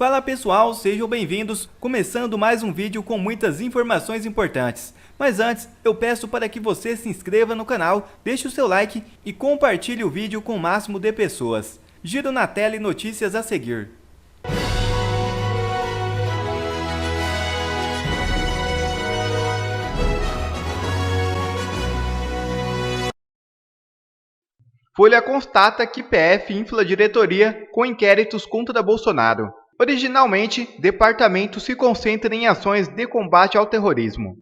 Fala pessoal, sejam bem-vindos, começando mais um vídeo com muitas informações importantes. Mas antes, eu peço para que você se inscreva no canal, deixe o seu like e compartilhe o vídeo com o máximo de pessoas. Giro na tela e notícias a seguir. Folha constata que PF infla diretoria com inquéritos contra Bolsonaro. Originalmente, departamento se concentra em ações de combate ao terrorismo.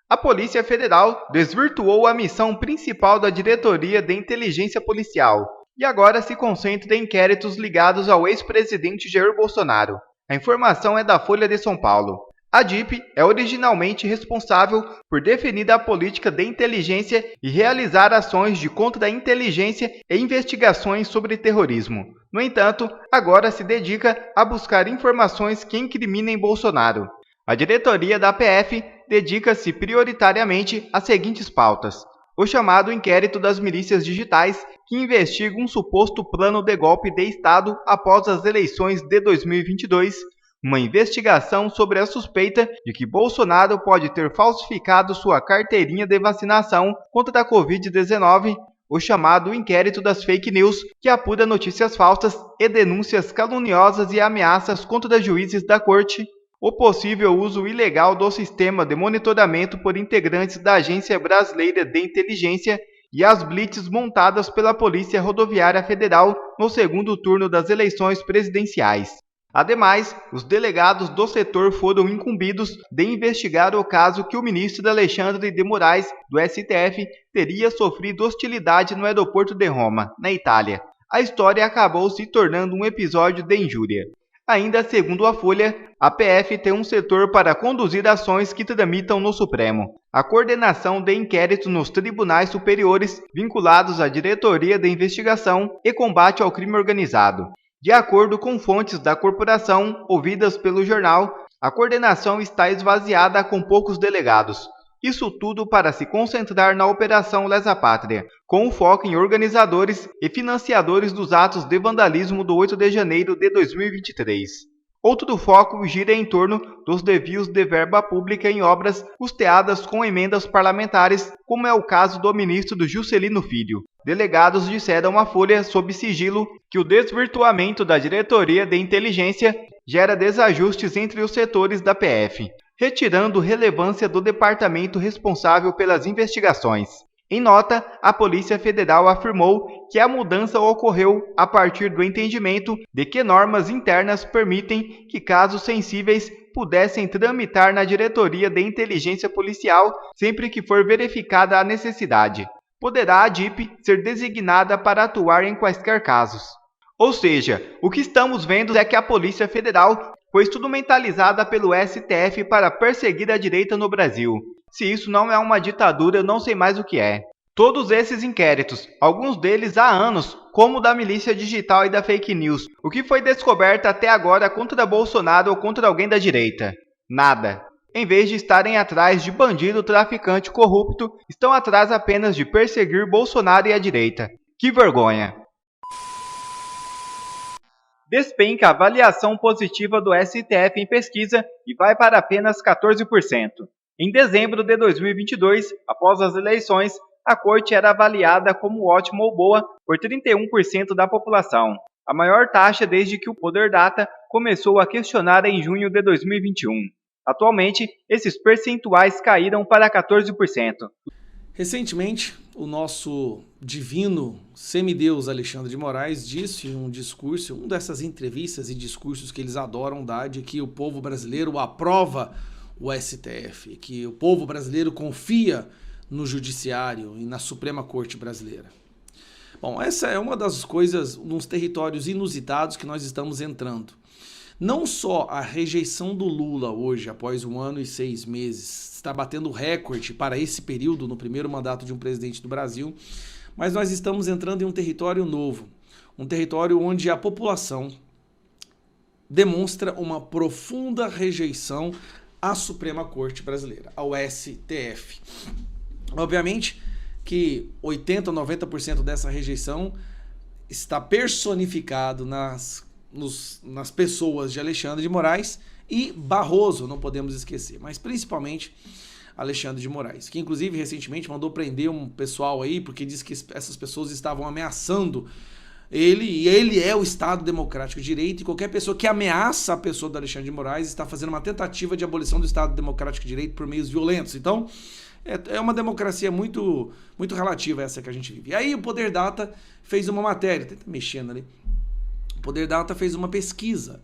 A Polícia Federal desvirtuou a missão principal da Diretoria de Inteligência Policial e agora se concentra em inquéritos ligados ao ex-presidente Jair Bolsonaro. A informação é da Folha de São Paulo. A DIP é originalmente responsável por definir a política de inteligência e realizar ações de contra-inteligência e investigações sobre terrorismo. No entanto, agora se dedica a buscar informações que incriminem Bolsonaro. A diretoria da PF dedica-se prioritariamente às seguintes pautas: o chamado inquérito das milícias digitais, que investiga um suposto plano de golpe de Estado após as eleições de 2022, uma investigação sobre a suspeita de que Bolsonaro pode ter falsificado sua carteirinha de vacinação contra a Covid-19, o chamado inquérito das fake news, que apura notícias falsas e denúncias caluniosas e ameaças contra juízes da corte, o possível uso ilegal do sistema de monitoramento por integrantes da Agência Brasileira de Inteligência e as blitz montadas pela Polícia Rodoviária Federal no segundo turno das eleições presidenciais. Ademais, os delegados do setor foram incumbidos de investigar o caso que o ministro Alexandre de Moraes, do STF, teria sofrido hostilidade no aeroporto de Roma, na Itália. A história acabou se tornando um episódio de injúria. Ainda segundo a Folha, a PF tem um setor para conduzir ações que tramitam no Supremo, a coordenação de inquéritos nos tribunais superiores vinculados à Diretoria de Investigação e Combate ao Crime Organizado. De acordo com fontes da corporação ouvidas pelo jornal, a coordenação está esvaziada com poucos delegados. Isso tudo para se concentrar na Operação Lesa Pátria, com foco em organizadores e financiadores dos atos de vandalismo do 8 de janeiro de 2023. Outro foco gira em torno dos desvios de verba pública em obras custeadas com emendas parlamentares, como é o caso do ministro Juscelino Filho. Delegados disseram à Folha, sob sigilo, que o desvirtuamento da diretoria de inteligência gera desajustes entre os setores da PF, retirando relevância do departamento responsável pelas investigações. Em nota, a Polícia Federal afirmou que a mudança ocorreu a partir do entendimento de que normas internas permitem que casos sensíveis pudessem tramitar na Diretoria de Inteligência Policial sempre que for verificada a necessidade. Poderá a DIP ser designada para atuar em quaisquer casos. Ou seja, o que estamos vendo é que a Polícia Federal foi instrumentalizada pelo STF para perseguir a direita no Brasil. Se isso não é uma ditadura, eu não sei mais o que é. Todos esses inquéritos, alguns deles há anos, como o da milícia digital e da fake news, o que foi descoberto até agora contra Bolsonaro ou contra alguém da direita? Nada. Em vez de estarem atrás de bandido, traficante, corrupto, estão atrás apenas de perseguir Bolsonaro e a direita. Que vergonha! Despenca a avaliação positiva do STF em pesquisa e vai para apenas 14%. Em dezembro de 2022, após as eleições, a corte era avaliada como ótima ou boa por 31% da população, a maior taxa desde que o Poder Data começou a questionar em junho de 2021. Atualmente, esses percentuais caíram para 14%. Recentemente, o nosso divino semideus Alexandre de Moraes disse em um discurso, uma dessas entrevistas e discursos que eles adoram dar, de que o povo brasileiro aprova o STF, que o povo brasileiro confia no judiciário e na Suprema Corte brasileira. Bom, essa é uma das coisas, uns territórios inusitados que nós estamos entrando. Não só a rejeição do Lula hoje, após 1 ano e 6 meses, está batendo recorde para esse período no primeiro mandato de um presidente do Brasil, mas nós estamos entrando em um território novo, um território onde a população demonstra uma profunda rejeição à Suprema Corte Brasileira, ao STF. Obviamente que 80% ou 90% dessa rejeição está personificado nas pessoas de Alexandre de Moraes e Barroso, não podemos esquecer, mas principalmente Alexandre de Moraes, que inclusive recentemente mandou prender um pessoal aí, porque disse que essas pessoas estavam ameaçando ele, e ele é o Estado Democrático de Direito, e qualquer pessoa que ameaça a pessoa do Alexandre de Moraes está fazendo uma tentativa de abolição do Estado Democrático de Direito por meios violentos. Então, é uma democracia muito, muito relativa essa que a gente vive. E aí o Poder Data fez uma matéria, tá mexendo ali, o Poder Data fez uma pesquisa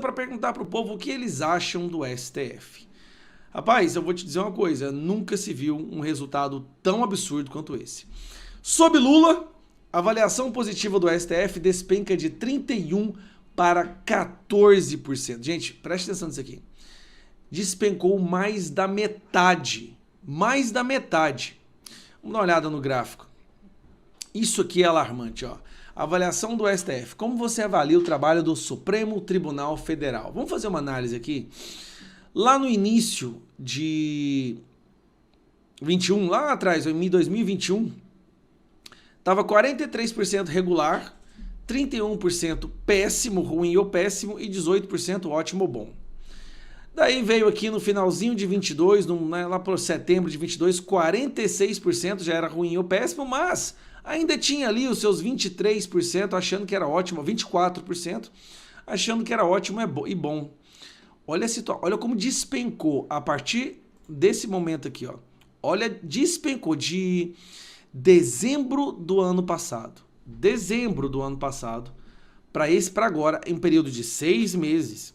para perguntar para o povo o que eles acham do STF. Rapaz, eu vou te dizer uma coisa, nunca se viu um resultado tão absurdo quanto esse. Sob Lula, a avaliação positiva do STF despenca de 31% para 14%. Gente, preste atenção nisso aqui. Despencou mais da metade. Mais da metade. Vamos dar uma olhada no gráfico. Isso aqui é alarmante, ó. Avaliação do STF. Como você avalia o trabalho do Supremo Tribunal Federal? Vamos fazer uma análise aqui. Lá no início de 21, lá atrás, em 2021, estava 43% regular, 31% péssimo, ruim ou péssimo e 18% ótimo ou bom. Daí veio aqui no finalzinho de 22, lá por setembro de 22, 46% já era ruim ou péssimo, mas ainda tinha ali os seus 23% achando que era ótimo, 24% achando que era ótimo e bom. Olha como despencou a partir desse momento aqui, ó. Olha, despencou de dezembro do ano passado. Dezembro do ano passado para agora, em um período de 6 meses,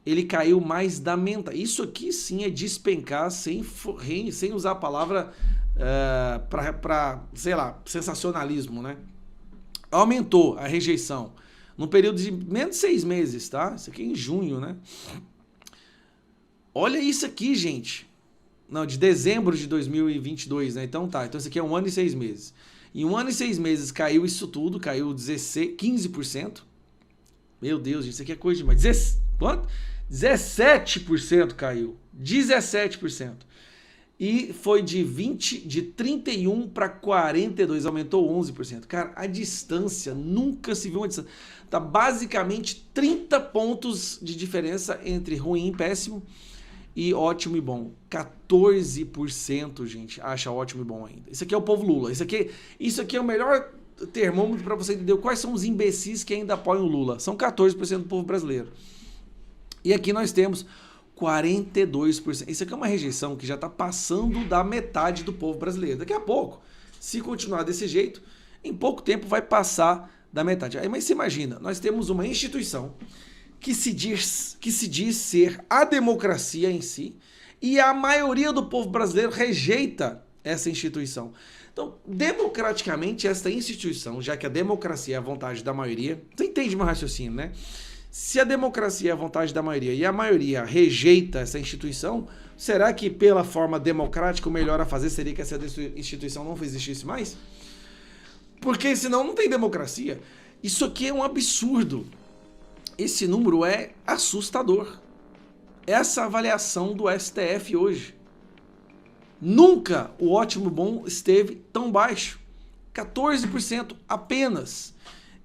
ele caiu mais da metade. Isso aqui sim é despencar sem usar a palavra para, sei lá, sensacionalismo, né? Aumentou a rejeição no período de menos de 6 meses, tá? Isso aqui é em junho, né? Olha isso aqui, gente. Não, de dezembro de 2022, né? Então tá, então isso aqui é 1 ano e 6 meses. Em 1 ano e 6 meses caiu isso tudo, caiu 15%. Meu Deus, gente, isso aqui é coisa demais. Quanto? 17% caiu. 17%. E foi de 31 para 42, aumentou 11%. Cara, a distância, nunca se viu uma distância. Tá basicamente 30 pontos de diferença entre ruim e péssimo e ótimo e bom. 14%, gente, acha ótimo e bom ainda. Isso aqui é o povo Lula. Isso aqui é o melhor termômetro para você entender quais são os imbecis que ainda apoiam o Lula. São 14% do povo brasileiro. E aqui nós temos 42%. Isso aqui é uma rejeição que já está passando da metade do povo brasileiro. Daqui a pouco, se continuar desse jeito, em pouco tempo vai passar da metade. Aí, mas você imagina, nós temos uma instituição que se diz ser a democracia em si, e a maioria do povo brasileiro rejeita essa instituição. Então, democraticamente, essa instituição, já que a democracia é a vontade da maioria, você entende meu raciocínio, né? Se a democracia é a vontade da maioria e a maioria rejeita essa instituição, será que pela forma democrática o melhor a fazer seria que essa instituição não existisse mais? Porque senão não tem democracia. Isso aqui é um absurdo. Esse número é assustador. Essa avaliação do STF hoje. Nunca o ótimo bom esteve tão baixo. 14% apenas.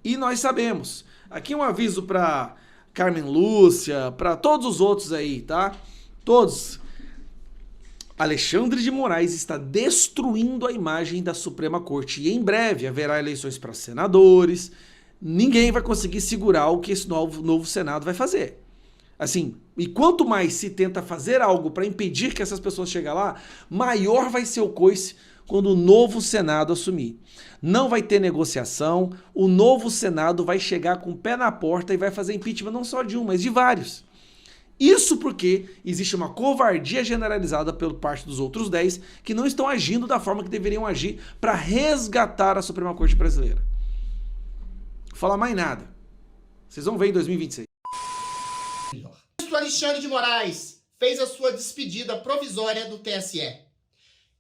E nós sabemos. Aqui um aviso para Carmen Lúcia, para todos os outros aí, tá? Todos. Alexandre de Moraes está destruindo a imagem da Suprema Corte. E em breve haverá eleições para senadores. Ninguém vai conseguir segurar o que esse novo Senado vai fazer. Assim, e quanto mais se tenta fazer algo para impedir que essas pessoas cheguem lá, maior vai ser o coice quando o novo Senado assumir. Não vai ter negociação, o novo Senado vai chegar com o pé na porta e vai fazer impeachment não só de um, mas de vários. Isso porque existe uma covardia generalizada por parte dos outros 10 que não estão agindo da forma que deveriam agir para resgatar a Suprema Corte brasileira. Vou falar mais nada. Vocês vão ver em 2026. O Alexandre de Moraes fez a sua despedida provisória do TSE.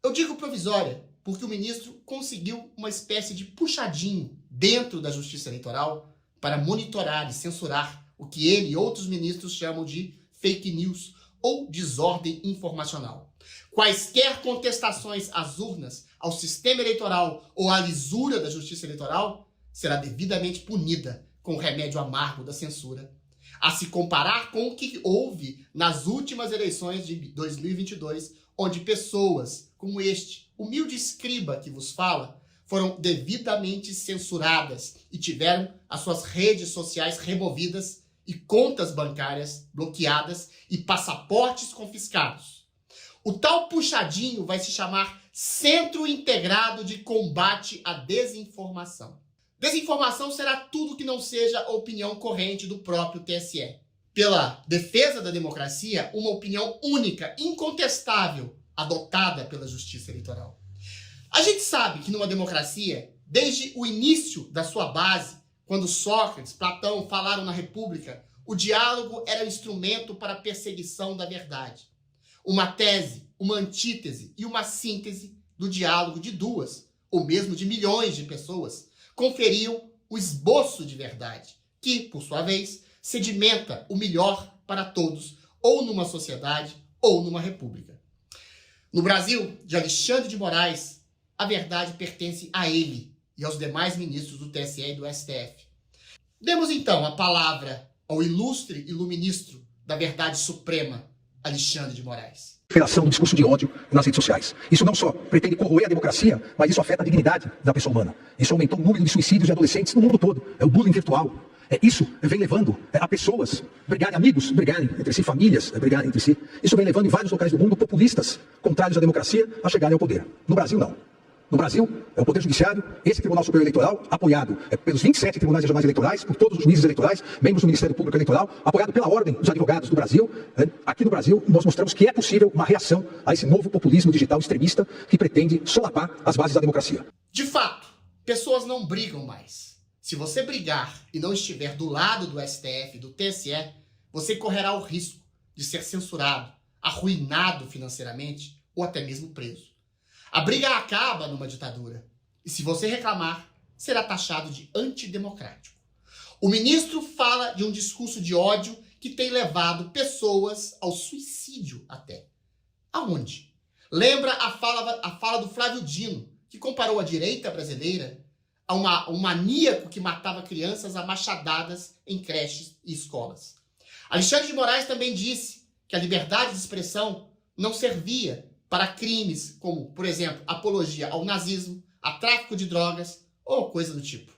Eu digo provisória porque o ministro conseguiu uma espécie de puxadinho dentro da Justiça Eleitoral para monitorar e censurar o que ele e outros ministros chamam de fake news ou desordem informacional. Quaisquer contestações às urnas, ao sistema eleitoral ou à lisura da Justiça Eleitoral será devidamente punida com o remédio amargo da censura, a se comparar com o que houve nas últimas eleições de 2022, onde pessoas como este humilde escriba que vos fala foram devidamente censuradas e tiveram as suas redes sociais removidas e contas bancárias bloqueadas e passaportes confiscados. O tal puxadinho vai se chamar Centro Integrado de Combate à Desinformação. Desinformação será tudo que não seja a opinião corrente do próprio TSE. Pela defesa da democracia, uma opinião única, incontestável, adotada pela Justiça Eleitoral. A gente sabe que numa democracia, desde o início da sua base, quando Sócrates, Platão falaram na República, o diálogo era o instrumento para a perseguição da verdade. Uma tese, uma antítese e uma síntese do diálogo de duas, ou mesmo de milhões de pessoas, conferiam o esboço de verdade, que, por sua vez, sedimenta o melhor para todos, ou numa sociedade, ou numa república. No Brasil, de Alexandre de Moraes, a verdade pertence a ele e aos demais ministros do TSE e do STF. Demos então a palavra ao ilustre iluministro da verdade suprema, Alexandre de Moraes. Operação do discurso de ódio nas redes sociais. Isso não só pretende corroer a democracia, mas isso afeta a dignidade da pessoa humana. Isso aumentou o número de suicídios de adolescentes no mundo todo. É o bullying virtual. Isso vem levando a pessoas brigarem, amigos brigarem entre si, famílias brigarem entre si. Isso vem levando em vários locais do mundo populistas contrários à democracia a chegarem ao poder. No Brasil, não. No Brasil, é o Poder Judiciário, esse Tribunal Superior Eleitoral, apoiado pelos 27 tribunais regionais eleitorais, por todos os juízes eleitorais, membros do Ministério Público Eleitoral, apoiado pela Ordem dos Advogados do Brasil. Aqui no Brasil, nós mostramos que é possível uma reação a esse novo populismo digital extremista que pretende solapar as bases da democracia. De fato, pessoas não brigam mais. Se você brigar e não estiver do lado do STF e do TSE, você correrá o risco de ser censurado, arruinado financeiramente ou até mesmo preso. A briga acaba numa ditadura. E se você reclamar, será taxado de antidemocrático. O ministro fala de um discurso de ódio que tem levado pessoas ao suicídio até. Aonde? Lembra a fala do Flávio Dino, que comparou a direita brasileira a um maníaco que matava crianças a machadadas em creches e escolas. Alexandre de Moraes também disse que a liberdade de expressão não servia para crimes como, por exemplo, apologia ao nazismo, a tráfico de drogas ou coisa do tipo.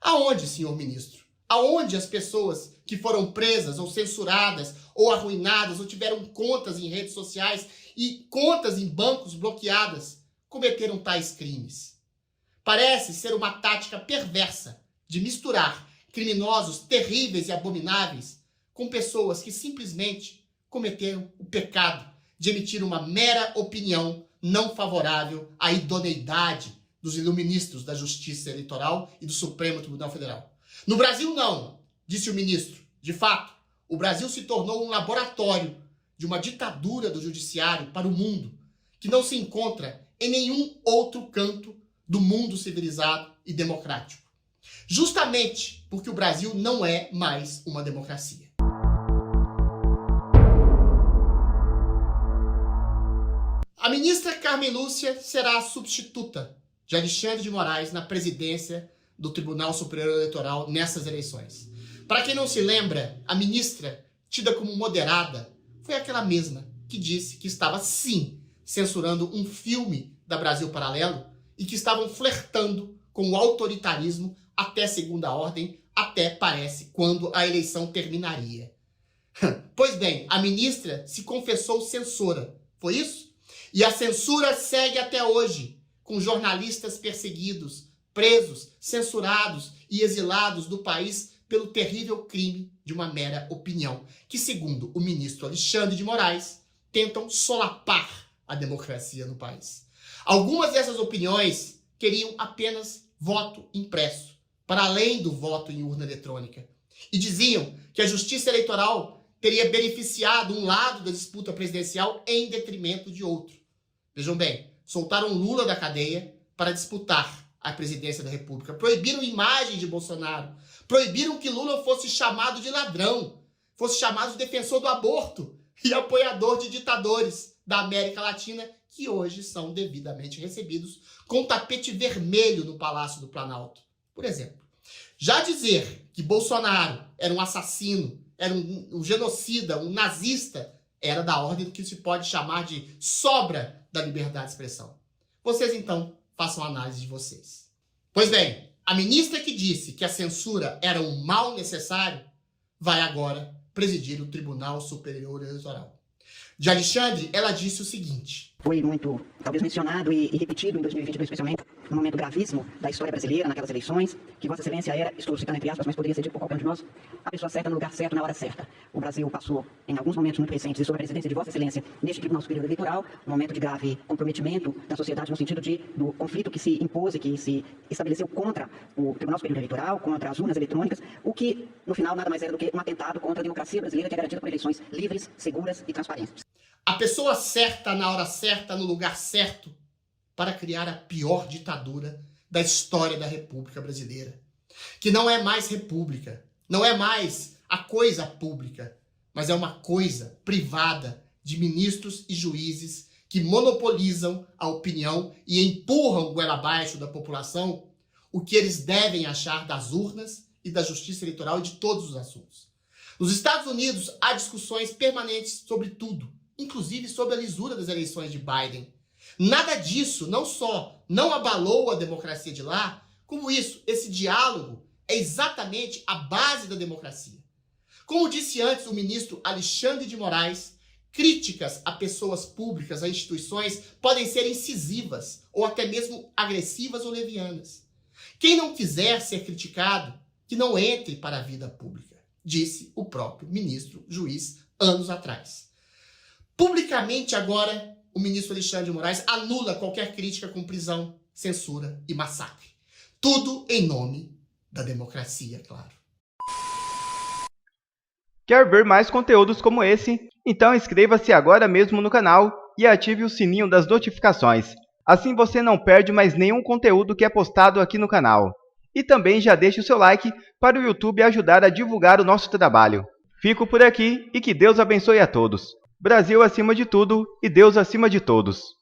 Aonde, senhor ministro? Aonde as pessoas que foram presas ou censuradas ou arruinadas ou tiveram contas em redes sociais e contas em bancos bloqueadas cometeram tais crimes? Parece ser uma tática perversa de misturar criminosos terríveis e abomináveis com pessoas que simplesmente cometeram o pecado de emitir uma mera opinião não favorável à idoneidade dos iluministros da Justiça Eleitoral e do Supremo Tribunal Federal. No Brasil, não, disse o ministro. De fato, o Brasil se tornou um laboratório de uma ditadura do judiciário para o mundo, que não se encontra em nenhum outro canto do mundo civilizado e democrático. Justamente porque o Brasil não é mais uma democracia. A ministra Carmen Lúcia será a substituta de Alexandre de Moraes na presidência do Tribunal Superior Eleitoral nessas eleições. Para quem não se lembra, a ministra, tida como moderada, foi aquela mesma que disse que estava, sim, censurando um filme da Brasil Paralelo e que estavam flertando com o autoritarismo até segunda ordem, até, parece, quando a eleição terminaria. Pois bem, a ministra se confessou censora. Foi isso? E a censura segue até hoje, com jornalistas perseguidos, presos, censurados e exilados do país pelo terrível crime de uma mera opinião, que, segundo o ministro Alexandre de Moraes, tentam solapar a democracia no país. Algumas dessas opiniões queriam apenas voto impresso, para além do voto em urna eletrônica, e diziam que a justiça eleitoral teria beneficiado um lado da disputa presidencial em detrimento de outro. Vejam bem, soltaram Lula da cadeia para disputar a presidência da República. Proibiram imagens de Bolsonaro. Proibiram que Lula fosse chamado de ladrão, fosse chamado de defensor do aborto e apoiador de ditadores da América Latina que hoje são devidamente recebidos com tapete vermelho no Palácio do Planalto, por exemplo. Já dizer que Bolsonaro era um assassino, era um genocida, um nazista, era da ordem do que se pode chamar de sobra da liberdade de expressão. Vocês, então, façam a análise de vocês. Pois bem, a ministra que disse que a censura era um mal necessário vai agora presidir o Tribunal Superior Eleitoral. De Alexandre, ela disse o seguinte: foi muito, talvez, mencionado e repetido em 2022, especialmente, num momento gravíssimo da história brasileira, naquelas eleições, que Vossa Excelência era, estou citando entre aspas, mas poderia ser dito por qualquer um de nós, a pessoa certa no lugar certo, na hora certa. O Brasil passou, em alguns momentos muito recentes, e sob a presidência de Vossa Excelência, neste Tribunal Superior Eleitoral, um momento de grave comprometimento da sociedade no sentido do conflito que se impôs e que se estabeleceu contra o Tribunal Superior Eleitoral, contra as urnas eletrônicas, o que, no final, nada mais era do que um atentado contra a democracia brasileira, que é garantida por eleições livres, seguras e transparentes. A pessoa certa, na hora certa, no lugar certo, para criar a pior ditadura da história da República Brasileira. Que não é mais república, não é mais a coisa pública, mas é uma coisa privada de ministros e juízes que monopolizam a opinião e empurram goela abaixo da população o que eles devem achar das urnas e da justiça eleitoral e de todos os assuntos. Nos Estados Unidos, há discussões permanentes sobre tudo, inclusive sobre a lisura das eleições de Biden. Nada disso não só não abalou a democracia de lá, como esse diálogo é exatamente a base da democracia. Como disse antes o ministro Alexandre de Moraes, críticas a pessoas públicas, a instituições, podem ser incisivas ou até mesmo agressivas ou levianas. Quem não quiser ser criticado, que não entre para a vida pública, disse o próprio ministro juiz anos atrás. Publicamente agora, o ministro Alexandre de Moraes anula qualquer crítica com prisão, censura e massacre. Tudo em nome da democracia, claro. Quer ver mais conteúdos como esse? Então inscreva-se agora mesmo no canal e ative o sininho das notificações. Assim você não perde mais nenhum conteúdo que é postado aqui no canal. E também já deixe o seu like para o YouTube ajudar a divulgar o nosso trabalho. Fico por aqui e que Deus abençoe a todos. Brasil acima de tudo e Deus acima de todos.